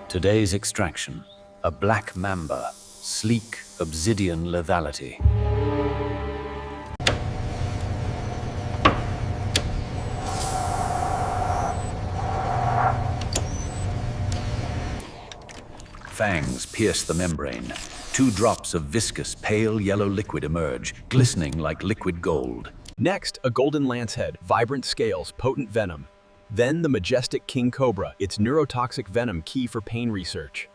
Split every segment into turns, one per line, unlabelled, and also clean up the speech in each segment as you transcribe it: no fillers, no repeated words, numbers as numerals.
Today's extraction, a black mamba, sleek obsidian lethality. Fangs pierce the membrane. 2 drops of viscous, pale yellow liquid emerge, glistening like liquid gold.
Next, a golden lancehead, vibrant scales, potent venom. Then the majestic king cobra, its neurotoxic venom key for pain research.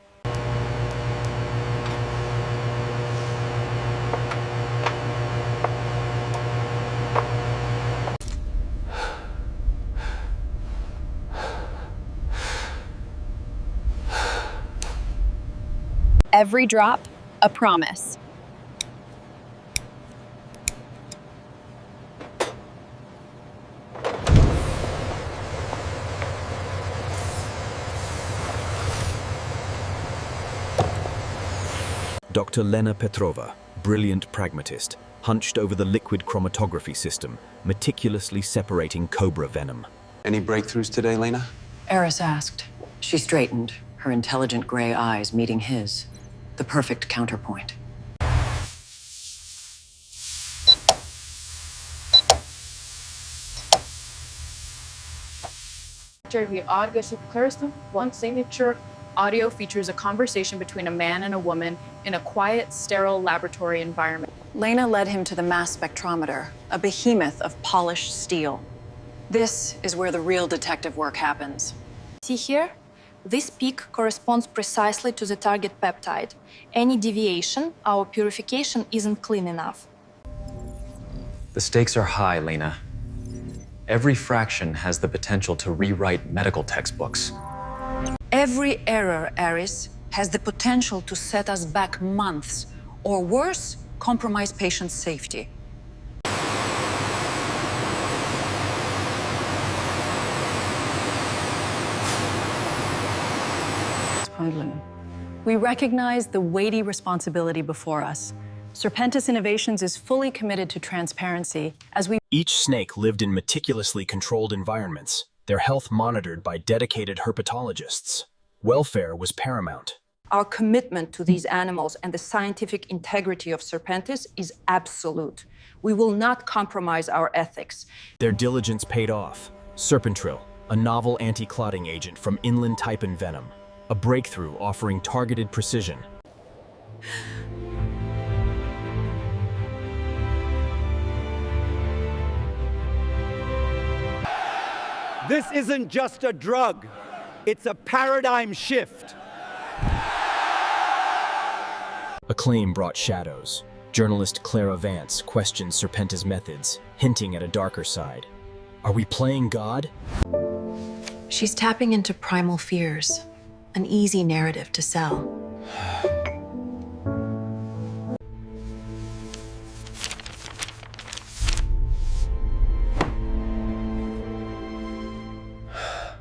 Every drop, a promise.
Dr. Lena Petrova, brilliant pragmatist, hunched over the liquid chromatography system, meticulously separating cobra venom.
Any breakthroughs today, Lena?
Eris asked. She straightened, her intelligent gray eyes meeting his. The perfect counterpoint.
The audio Clarison, one signature audio features a conversation between a man and a woman in a quiet, sterile laboratory environment.
Lena led him to the mass spectrometer, a behemoth of polished steel. This is where the real detective work happens.
See here? This peak corresponds precisely to the target peptide. Any deviation, our purification isn't clean enough.
The stakes are high, Lena. Every fraction has the potential to rewrite medical textbooks.
Every error, Eris, has the potential to set us back months, or worse, compromise patient safety. We recognize the weighty responsibility before us. Serpentis Innovations is fully committed to transparency as we...
Each snake lived in meticulously controlled environments, their health monitored by dedicated herpetologists. Welfare was paramount.
Our commitment to these animals and the scientific integrity of Serpentis is absolute. We will not compromise our ethics.
Their diligence paid off. Serpentril, a novel anti-clotting agent from inland Typhon venom. A breakthrough offering targeted precision.
This isn't just a drug, it's a paradigm shift.
Acclaim brought shadows. Journalist Clara Vance questioned Serpentis' methods, hinting at a darker side. Are we playing God?
She's tapping into primal fears, an easy narrative to sell.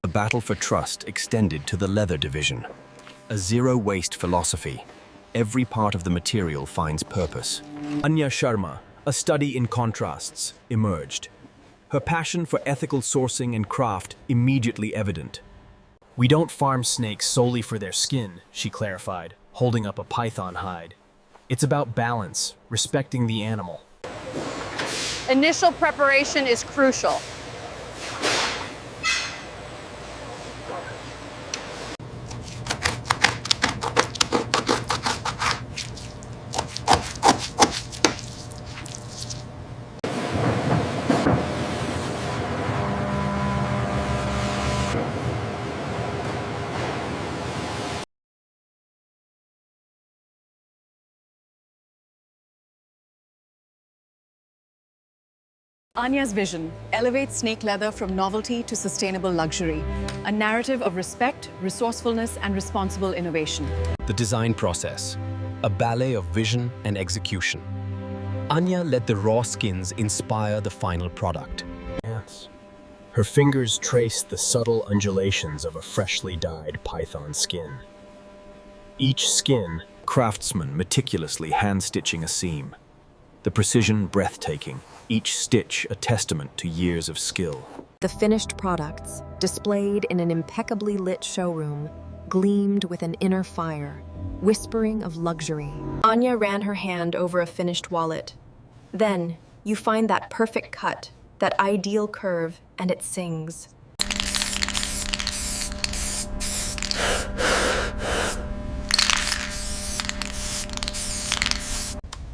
The battle for trust extended to the leather division. A zero-waste philosophy. Every part of the material finds purpose. Anya Sharma, a study in contrasts, emerged. Her passion for ethical sourcing and craft immediately evident. We don't farm snakes solely for their skin, she clarified, holding up a python hide. It's about balance, respecting the animal.
Initial preparation is crucial.
Anya's vision elevates snake leather from novelty to sustainable luxury, a narrative of respect, resourcefulness, and responsible innovation.
The design process, a ballet of vision and execution. Anya let the raw skins inspire the final product. Yes. Her fingers traced the subtle undulations of a freshly dyed python skin. Each skin, craftsman meticulously hand-stitching a seam. The precision breathtaking, each stitch a testament to years of skill.
The finished products, displayed in an impeccably lit showroom, gleamed with an inner fire, whispering of luxury. Anya ran her hand over a finished wallet. Then, you find that perfect cut, that ideal curve, and it sings.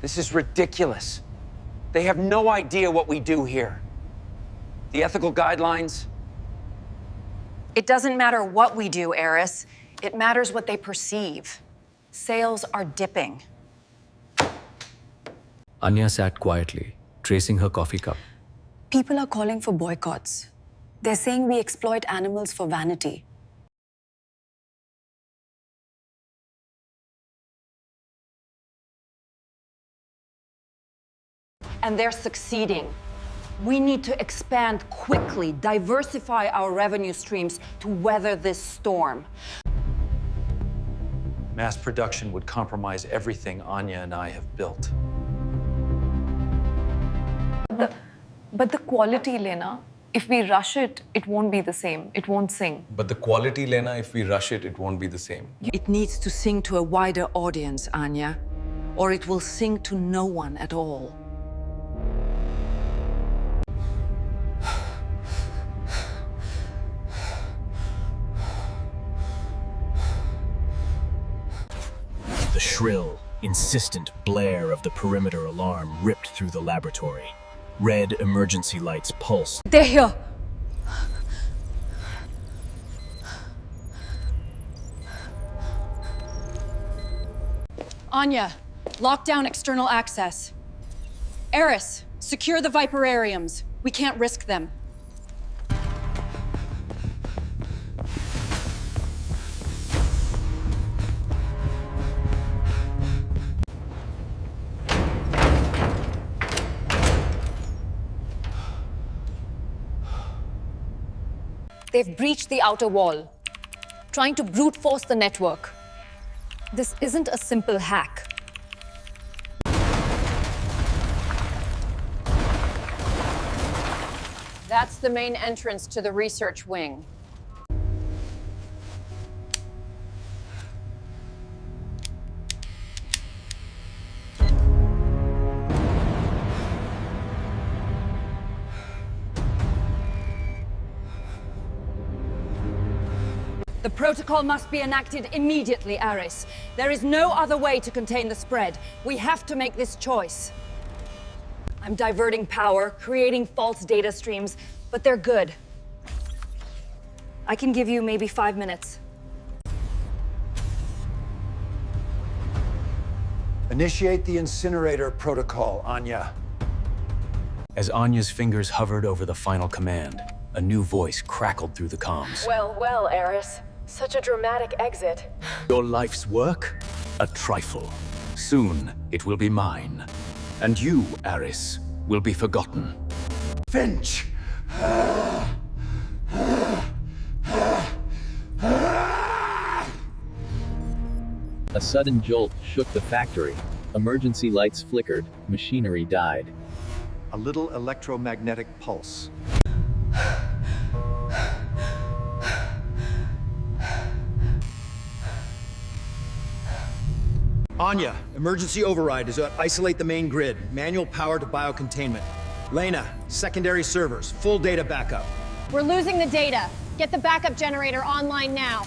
This is ridiculous. They have no idea what we do here. The ethical guidelines.
It doesn't matter what we do, Eris. It matters what they perceive. Sales are dipping.
Anya sat quietly, tracing her coffee cup.
People are calling for boycotts. They're saying we exploit animals for vanity.
And they're succeeding. We need to expand quickly, diversify our revenue streams to weather this storm.
Mass production would compromise everything Anya and I have built.
But the quality, Lena, if we rush it, it won't be the same. It won't sing.
But the quality, Lena, if we rush it, it won't be the same.
It needs to sing to a wider audience, Anya, or it will sing to no one at all.
The shrill, insistent blare of the perimeter alarm ripped through the laboratory. Red emergency lights pulsed.
They're here!
Anya, lock down external access. Eris, secure the viperariums. We can't risk them.
They've breached the outer wall, trying to brute force the network. This isn't a simple hack.
That's the main entrance to the research wing.
The protocol must be enacted immediately, Aris. There is no other way to contain the spread. We have to make this choice. I'm diverting power, creating false data streams, but they're good. I can give you maybe 5 minutes.
Initiate the incinerator protocol, Anya.
As Anya's fingers hovered over the final command, a new voice crackled through the comms.
Well, Eris. Such a dramatic exit.
Your life's work? A trifle. Soon, it will be mine. And you, Aris, will be forgotten.
Finch!
A sudden jolt shook the factory. Emergency lights flickered, machinery died.
A little electromagnetic pulse.
Anya, emergency override is isolate the main grid. Manual power to biocontainment. Lena, secondary servers, full data backup.
We're losing the data. Get the backup generator online now.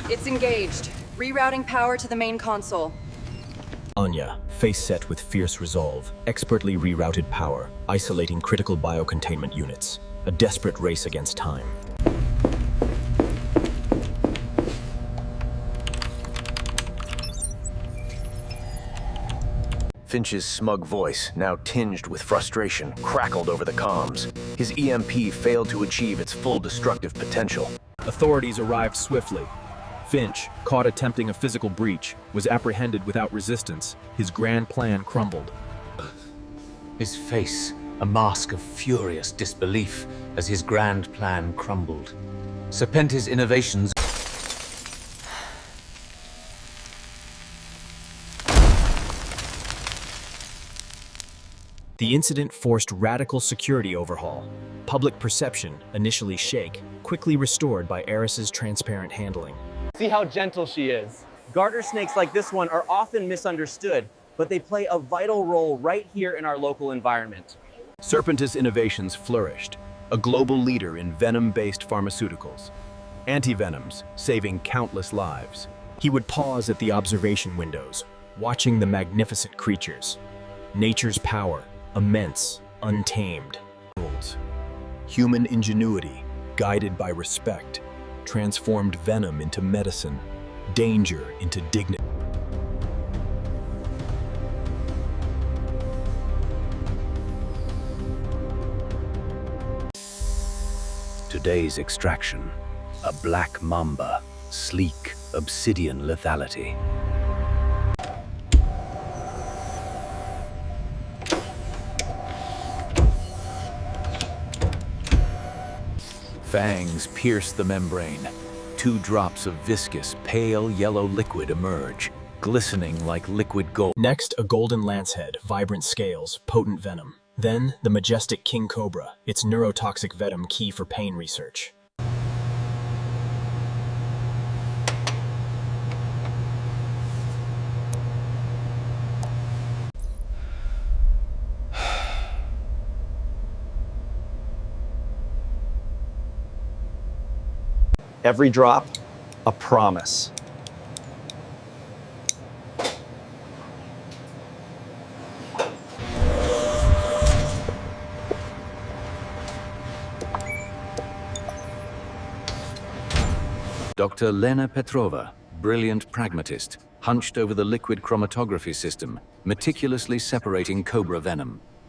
It's engaged. Rerouting power to the main console.
Anya, face set with fierce resolve, expertly rerouted power, isolating critical biocontainment units. A desperate race against time. Finch's smug voice, now tinged with frustration, crackled over the comms. His EMP failed to achieve its full destructive potential. Authorities arrived swiftly. Finch, caught attempting a physical breach, was apprehended without resistance. His grand plan crumbled.
His face, a mask of furious disbelief as his grand plan crumbled. Serpenti's innovations
The incident forced radical security overhaul. Public perception, initially shake, quickly restored by Eris's transparent handling.
See how gentle she is. Garter snakes like this one are often misunderstood, but they play a vital role right here in our local environment.
Serpentis Innovations flourished, a global leader in venom-based pharmaceuticals. Antivenoms, saving countless lives. He would pause at the observation windows, watching the magnificent creatures. Nature's power, immense, untamed. Human ingenuity, guided by respect, transformed venom into medicine, danger into dignity. Today's extraction, a black mamba, sleek, obsidian lethality. Fangs pierce the membrane. 2 drops of viscous, pale yellow liquid emerge, glistening like liquid gold. Next, a golden lancehead, vibrant scales, potent venom. Then, the majestic king cobra, its neurotoxic venom key for pain research.
Every drop, a promise.
Dr. Lena Petrova, brilliant pragmatist, hunched over the liquid chromatography system, meticulously separating cobra venom.